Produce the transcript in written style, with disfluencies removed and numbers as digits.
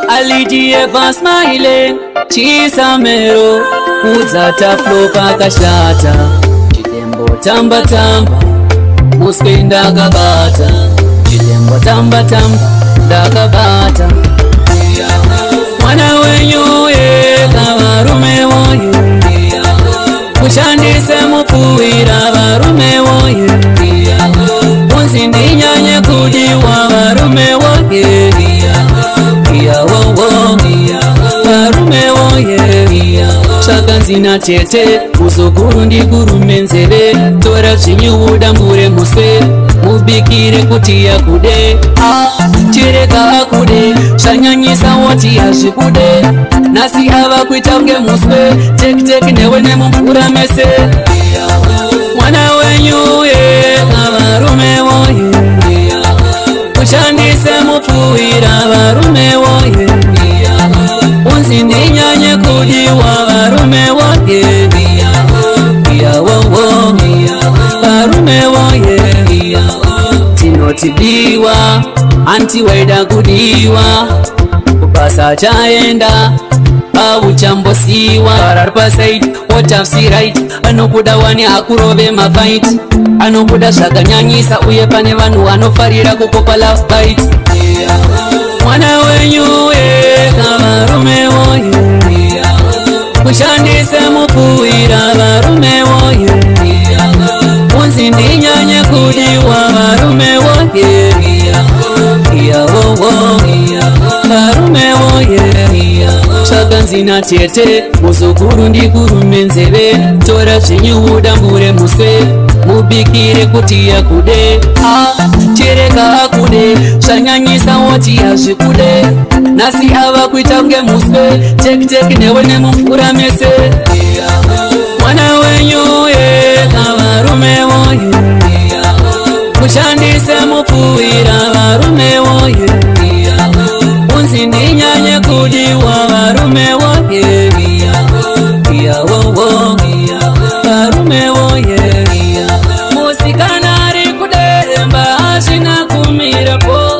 Alijiye smiling, chisamero, uzata flow pakashata, chidembo tamba tamba, muskenda gabata, chidembo tamba tamba, dagabata. Mwana wenyu ye kabarume woye, kuchandise mufuira barume woye, unsindinyanye kudiwa barume woye, barume woye. Shaka nzina tete, uzoguru ndi guru menzele, tora chinyuda mbure muswe, mubikire kuti yakude, chireka akude, shanyanyisa wati yashikude, nasi hava kuitange muswe, tek newe nemumfura mese. Mwana wenyu ye kabarume woye, kuchandise mufuira barume woye, unsindinyanye kudiwa barume woye, barume woye. Tinotibiwa, antiweda kudiwa, kupasa chaenda, auchambosiwa. Pararpa side, watafsi right, anokuda wani akurove mafight, anokuda shakanyanyisa uye pane vanhu vanofarira kukopa love bite. Mwana wenyu ye kabarume woye, kushandise mufuira barume woye, unsindinyanye kudiwa barume woye, barume woye. Shaka nzina tete, uzoguru ndi guru menzele, tora chinyuda mbure muswe, mubikire kuti yakude, chireka akude, shanyanyisa wati yashikude, nasi hava kuitange muswe, tek newe nemumfura mese. Mwana wenyu ye kabarume woye, kuchandise mufuira barume woye, unsindinyanye kudiwa barume woye, barume woye. Musikana ari kudemba ashina kumira po,